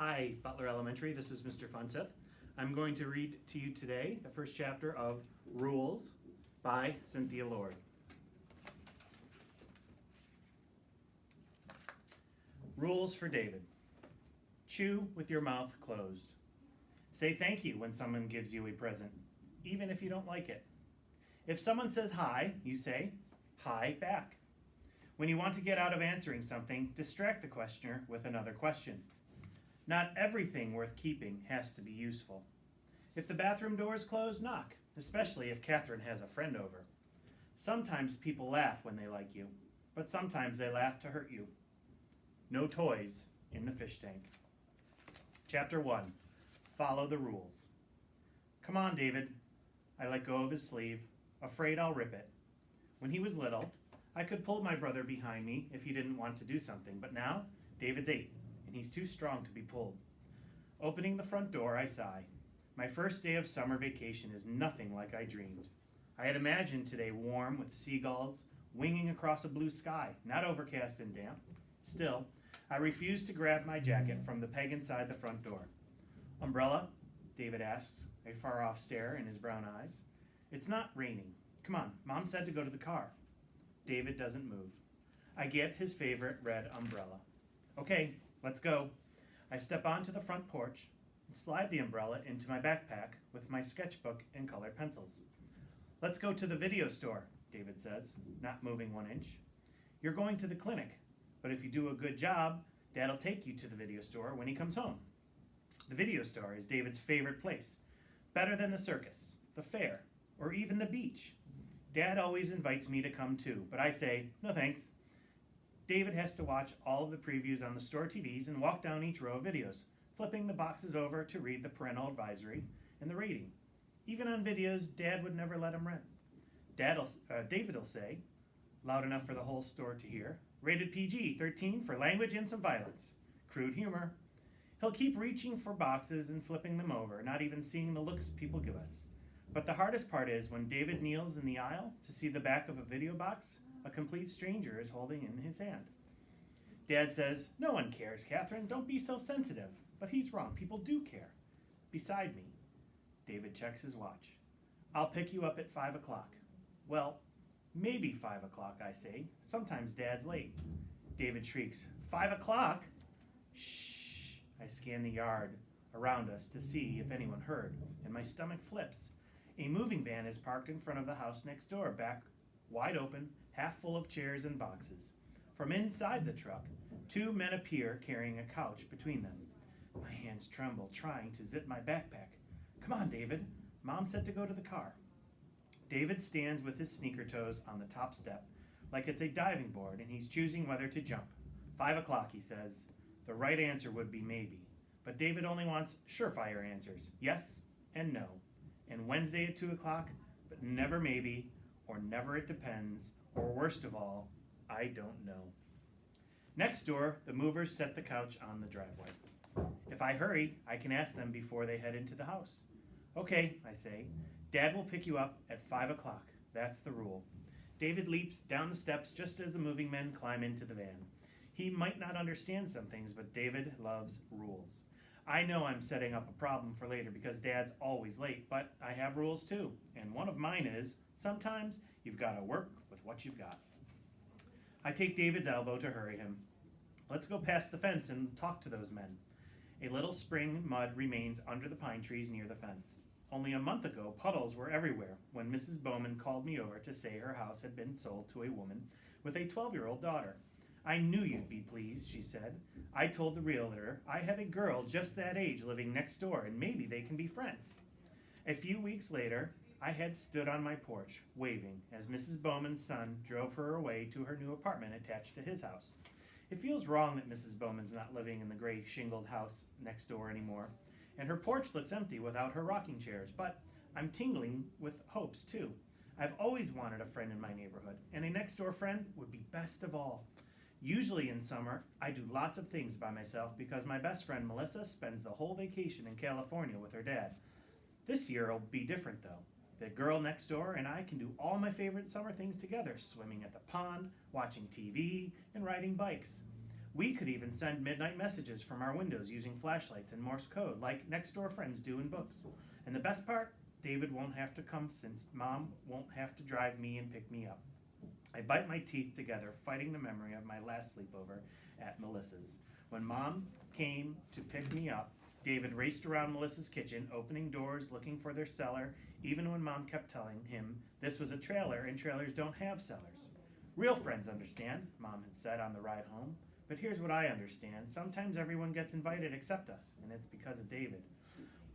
Hi, Butler Elementary. This is Mr. Funseth. I'm going to read to you today the first chapter of Rules by Cynthia Lord. Rules for David. Chew with your mouth closed. Say thank you when someone gives you a present, even if you don't like it. If someone says hi, you say hi back. When you want to get out of answering something, distract the questioner with another question. Not everything worth keeping has to be useful. If the bathroom door is closed, knock, especially if Catherine has a friend over. Sometimes people laugh when they like you, but sometimes they laugh to hurt you. No toys in the fish tank. Chapter 1. Follow the rules. Come on, David. I let go of his sleeve, afraid I'll rip it. When he was little, I could pull my brother behind me if he didn't want to do something, but now David's 8. And he's too strong to be pulled. Opening the front door, I sigh. My first day of summer vacation is nothing like I dreamed. I had imagined today warm with seagulls winging across a blue sky, not overcast and damp. Still, I refused to grab my jacket from the peg inside the front door. Umbrella? David asks, a far-off stare in his brown eyes. It's not raining. Come on, Mom said to go to the car. David doesn't move. I get his favorite red umbrella. Okay, let's go. I step onto the front porch and slide the umbrella into my backpack with my sketchbook and colored pencils. Let's go to the video store, David says, not moving 1 inch. You're going to the clinic, but if you do a good job, Dad'll take you to the video store when he comes home. The video store is David's favorite place, better than the circus, the fair, or even the beach. Dad always invites me to come too, but I say, no thanks. David has to watch all of the previews on the store TVs and walk down each row of videos, flipping the boxes over to read the parental advisory and the rating. Even on videos Dad would never let him rent. David will say, loud enough for the whole store to hear, rated PG-13 for language and some violence. Crude humor. He'll keep reaching for boxes and flipping them over, not even seeing the looks people give us. But the hardest part is when David kneels in the aisle to see the back of a video box a complete stranger is holding in his hand. Dad says, no one cares, Catherine. Don't be so sensitive. But he's wrong. People do care. Beside me. David checks his watch. I'll pick you up at 5 o'clock. Well, maybe 5 o'clock, I say. Sometimes Dad's late. David shrieks, 5 o'clock? Shh. I scan the yard around us to see if anyone heard, and my stomach flips. A moving van is parked in front of the house next door, back wide open, half full of chairs and boxes. From inside the truck, 2 men appear carrying a couch between them. My hands tremble, trying to zip my backpack. Come on, David. Mom said to go to the car. David stands with his sneaker toes on the top step, like it's a diving board, and he's choosing whether to jump. 5 o'clock, he says. The right answer would be maybe. But David only wants surefire answers, yes and no. And Wednesday at 2 o'clock, but never maybe, or never it depends, or worst of all, I don't know. Next door, the movers set the couch on the driveway. If I hurry, I can ask them before they head into the house. Okay, I say. Dad will pick you up at 5 o'clock. That's the rule. David leaps down the steps just as the moving men climb into the van. He might not understand some things, but David loves rules. I know I'm setting up a problem for later because Dad's always late, but I have rules too. And one of mine is, sometimes you've got to work with what you've got. I take David's elbow to hurry him. Let's go past the fence and talk to those men. A little spring mud remains under the pine trees near the fence. Only a month ago, puddles were everywhere when Mrs. Bowman called me over to say her house had been sold to a woman with a 12-year-old daughter. I knew you'd be pleased, she said. I told the realtor I have a girl just that age living next door, and maybe they can be friends. A few weeks later, I had stood on my porch, waving, as Mrs. Bowman's son drove her away to her new apartment attached to his house. It feels wrong that Mrs. Bowman's not living in the gray shingled house next door anymore, and her porch looks empty without her rocking chairs, but I'm tingling with hopes too. I've always wanted a friend in my neighborhood, and a next door friend would be best of all. Usually in summer, I do lots of things by myself because my best friend Melissa spends the whole vacation in California with her dad. This year will be different though. The girl next door and I can do all my favorite summer things together, swimming at the pond, watching TV, and riding bikes. We could even send midnight messages from our windows using flashlights and Morse code, like next door friends do in books. And the best part, David won't have to come since Mom won't have to drive me and pick me up. I bite my teeth together, fighting the memory of my last sleepover at Melissa's. When Mom came to pick me up, David raced around Melissa's kitchen, opening doors, looking for their cellar, even when Mom kept telling him this was a trailer and trailers don't have cellars. Real friends understand, Mom had said on the ride home. But here's what I understand. Sometimes everyone gets invited except us, and it's because of David.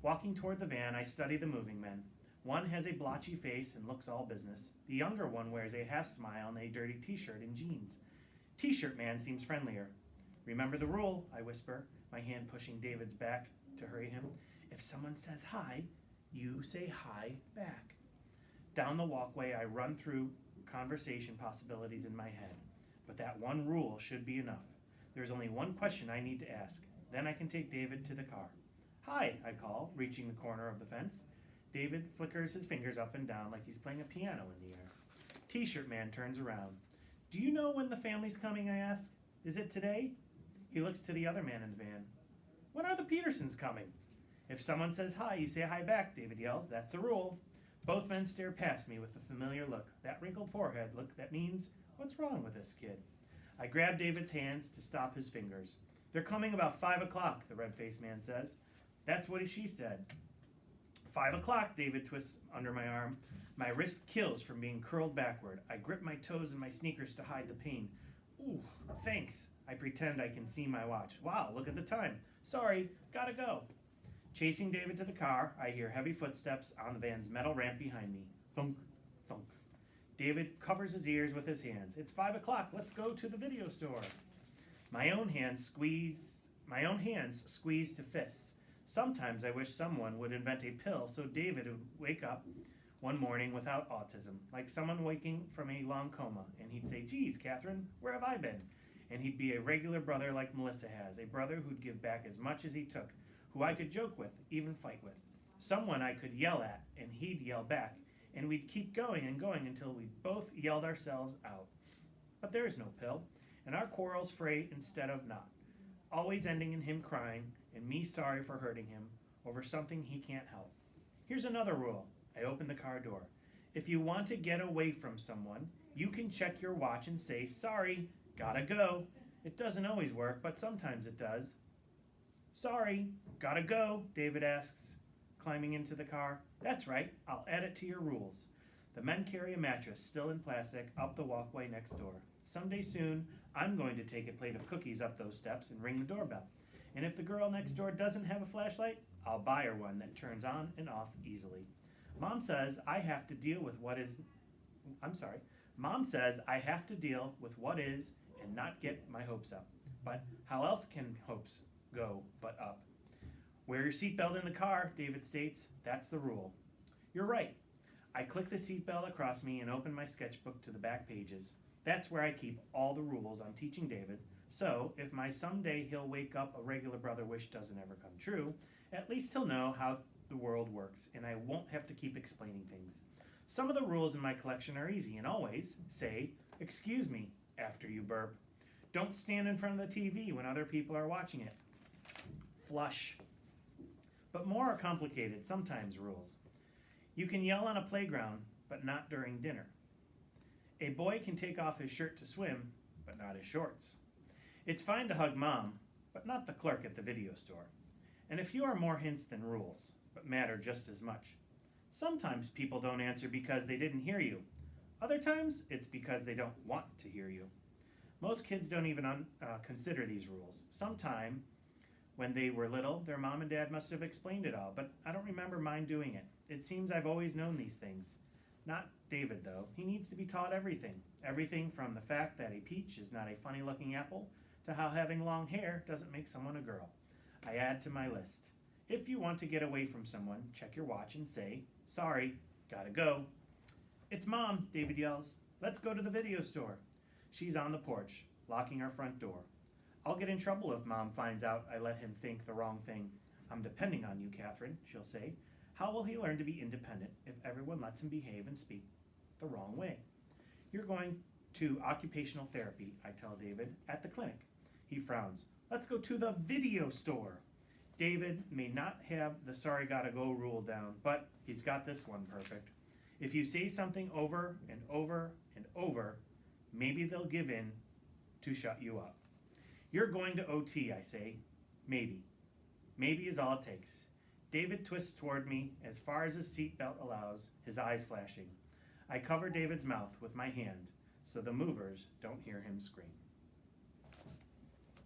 Walking toward the van, I study the moving men. One has a blotchy face and looks all business. The younger one wears a half smile and a dirty t-shirt and jeans. T-shirt man seems friendlier. Remember the rule, I whisper, my hand pushing David's back to hurry him. If someone says hi, you say hi back. Down the walkway, I run through conversation possibilities in my head. But that one rule should be enough. There's only one question I need to ask. Then I can take David to the car. Hi, I call, reaching the corner of the fence. David flickers his fingers up and down like he's playing a piano in the air. T-shirt man turns around. Do you know when the family's coming, I ask. Is it today? He looks to the other man in the van. When are the Petersons coming? If someone says hi, you say hi back, David yells. That's the rule. Both men stare past me with the familiar look. That wrinkled forehead look that means, what's wrong with this kid? I grab David's hands to stop his fingers. They're coming about 5 o'clock, the red-faced man says. That's what she said. 5 o'clock, David twists under my arm. My wrist kills from being curled backward. I grip my toes in my sneakers to hide the pain. Ooh, thanks. I pretend I can see my watch. Wow, look at the time. Sorry, gotta go. Chasing David to the car, I hear heavy footsteps on the van's metal ramp behind me. Thunk, thunk. David covers his ears with his hands. It's 5 o'clock. Let's go to the video store. My own hands squeeze to fists. Sometimes I wish someone would invent a pill so David would wake up one morning without autism, like someone waking from a long coma, and he'd say, geez, Catherine, where have I been? And he'd be a regular brother like Melissa has, a brother who'd give back as much as he took, who I could joke with, even fight with. Someone I could yell at, and he'd yell back, and we'd keep going and going until we both yelled ourselves out. But there is no pill, and our quarrels fray instead of not, always ending in him crying and me sorry for hurting him over something he can't help. Here's another rule. I open the car door. If you want to get away from someone, you can check your watch and say, sorry, gotta go. It doesn't always work, but sometimes it does. Sorry, gotta go, David asks, climbing into the car. That's right, I'll add it to your rules. The men carry a mattress, still in plastic, up the walkway next door. Someday soon, I'm going to take a plate of cookies up those steps and ring the doorbell. And if the girl next door doesn't have a flashlight, I'll buy her one that turns on and off easily. Mom says I have to deal with what is and not get my hopes up. But how else can hopes go but up? Wear your seatbelt in the car, David states. That's the rule. You're right. I click the seatbelt across me and open my sketchbook to the back pages. That's where I keep all the rules I'm teaching David. So, if my someday he'll wake up a regular brother wish doesn't ever come true, at least he'll know how the world works, and I won't have to keep explaining things. Some of the rules in my collection are easy, and always say, excuse me, after you burp. Don't stand in front of the TV when other people are watching it. Flush. But more are complicated, sometimes rules. You can yell on a playground, but not during dinner. A boy can take off his shirt to swim, but not his shorts. It's fine to hug mom, but not the clerk at the video store. And a few are more hints than rules, but matter just as much. Sometimes people don't answer because they didn't hear you. Other times, it's because they don't want to hear you. Most kids don't even consider these rules. Sometime, when they were little, their mom and dad must have explained it all, but I don't remember mine doing it. It seems I've always known these things. Not David, though. He needs to be taught everything. Everything from the fact that a peach is not a funny-looking apple to how having long hair doesn't make someone a girl. I add to my list. If you want to get away from someone, check your watch and say, sorry, gotta go. It's Mom, David yells. Let's go to the video store. She's on the porch, locking our front door. I'll get in trouble if Mom finds out I let him think the wrong thing. I'm depending on you, Catherine, she'll say. How will he learn to be independent if everyone lets him behave and speak the wrong way? You're going to occupational therapy, I tell David, at the clinic. He frowns. Let's go to the video store. David may not have the sorry gotta go rule down, but he's got this one perfect. If you say something over and over and over, maybe they'll give in to shut you up. You're going to OT, I say. Maybe. Maybe is all it takes. David twists toward me as far as his seatbelt allows, his eyes flashing. I cover David's mouth with my hand so the movers don't hear him scream.